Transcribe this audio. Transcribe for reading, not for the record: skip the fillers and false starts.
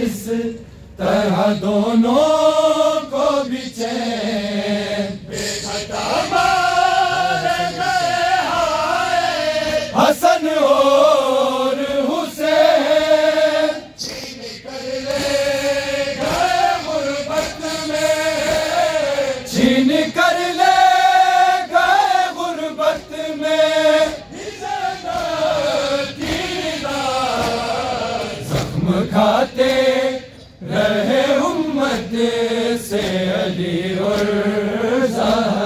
इस तरह दोनों को भी चैन बेखटा मार गए हाय हसन और हुसैन। छीन कर ले गए गुर्बत में, छीन कर ले गए गुर्बत में जख्म खाते रहे उम्मत से अली और ज़हरा।